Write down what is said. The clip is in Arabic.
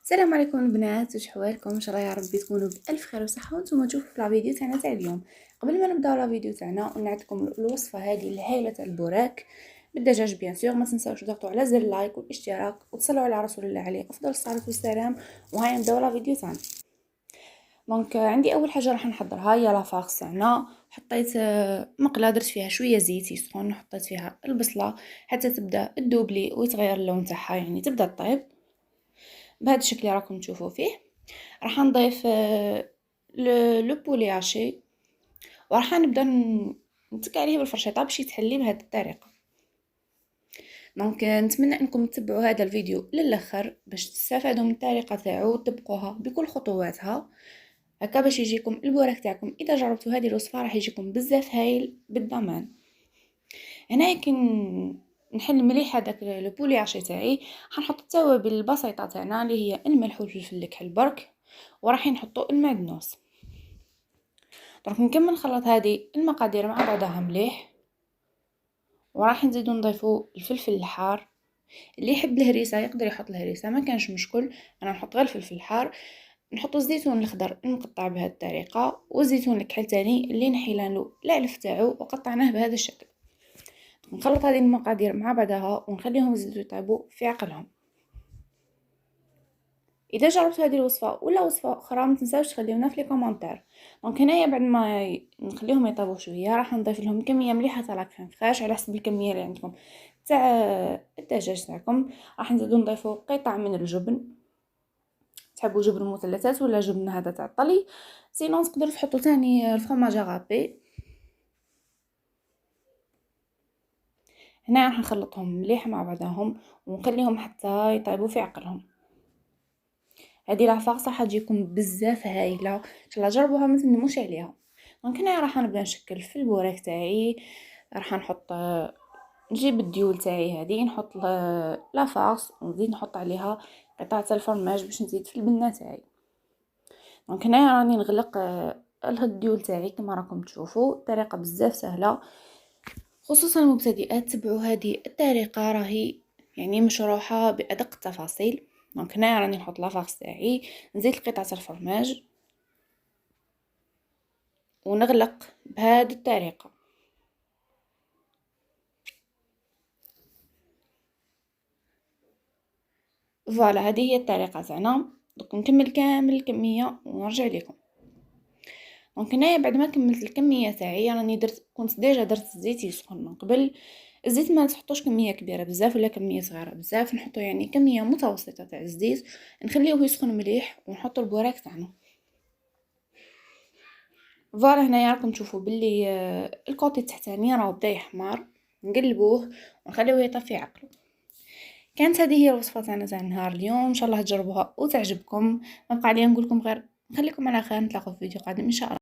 السلام عليكم البنات، واش حوالكم؟ ان شاء الله يا ربي تكونوا بالف خير وصحه وانتم تشوفوا في الفيديو تاعنا تاع اليوم. قبل ما نبداو الفيديو تاعنا ونعطيكم الوصفه هذه الهائله تاع البوراك بالدجاج بيان سور، ما تنساوش تضغطوا على زر اللايك والاشتراك وتصلوا على رسول الله عليه افضل الصلاه والسلام. وهيا نبداو الفيديو تاعنا. دونك عندي اول حاجه راح نحضرها هي لافارس تاعنا. حطيت مقله درت فيها شويه زيت يسخن، حطيت فيها البصله حتى تبدا تذوبلي ويتغير اللون تاعها، يعني تبدا طيب بهذا الشكل اللي راكم تشوفوا فيه. راح نضيف لو بولي عاشي وراح نبدا نتك عليه بالفرشيطه باش يتحلي بهذه الطريقه. دونك نتمنى انكم تتبعوا هذا الفيديو للاخر باش تستفادوا من الطريقه تاعو وتطبقوها بكل خطواتها هكا باش يجيكم البوراك تاعكم. اذا جربتوا هذه الوصفه راح يجيكم بزاف هايل بالضمان. هنا كي نحل مليح هذاك لو بولي عاشي تاعي حنحط التوابل البسيطه تاعنا اللي هي الملح والفلفل الكحل برك، وراح نحطوا المعدنوس. دونك نكمل نخلط هذه المقادير مع بعضها مليح، وراح نزيدو نضيفوا الفلفل الحار. اللي يحب الهريسه يقدر يحط الهريسه، ما كانش مشكل، انا نحط غير الفلفل الحار. نحطوا الزيتون الخضر المقطع بهذه الطريقه، والزيتون الكحل تاني اللي نحينا له العلف تاعو وقطعناه بهذا الشكل. نخلط هذه المقادير مع بعضها ونخليهم يزيدوا يطيبوا في عقلهم. اذا جربتوا هذه الوصفه ولا وصفه اخرى ما تنساوش تخليونا في لي كومونتير. دونك هنايا بعد ما نخليهم يطيبوا شويه راح نضيف لهم كميه مليحه تاع لاكريم فريش على حسب الكميه اللي عندكم تاع الدجاج تاعكم. راح نزيدو نضيفوا قطع من الجبن، تحبوا جبن مثلثات ولا جبن هذا تاع الطلي، سينون تقدروا تحطوا ثاني الفرماج غابي. هنا راح نخلطهم مليح مع بعضهم ونخليهم حتى يطيبوا في عقلهم. هذه لافارس راح تجيكم بزاف هايله، ان شاء الله جربوها ما تندموش عليها. دونك هنا راح نبدا نشكل في البوراك تاعي. راح نحط نجيب الديول تاعي هذه نحط لافارس ونزيد نحط عليها قطعه الفرماج باش نزيد في البنه تاعي. دونك هنا راني نغلق الديول تاعي كما راكم تشوفوا. طريقه بزاف سهله، خصوصا المبتدئات تبعوا هذه الطريقه، راهي يعني مشروحه بادق التفاصيل. دونك هنا راني نحط لافارس تاعي، نزيد قطعه الفرماج ونغلق بهذه الطريقه. فوالا هذه هي الطريقه تاعنا. دوك نكمل كامل الكميه ونرجع لكم. دونك هنايا بعد ما كملت الكميه تاعي راني كنت ديجا درت الزيت يسخن من قبل. الزيت ما تحطوش كميه كبيره بزاف ولا كميه صغيره بزاف، نحطو يعني كميه متوسطه تاع الزيت، نخليوه يسخن مليح ونحطو البوراك تاعنا. فوالا هنايا راكم تشوفوا باللي الكوطي التحتاني راه بدا يحمر، نقلبوه ونخليوه يطفي عقله. كانت هذه هي الوصفه تاعنا تاع نهار اليوم، ان شاء الله تجربوها وتعجبكم. ما بقى لي نقول لكم غير نخليكم على خير، نتلاقوا في فيديو قادم ان شاء الله.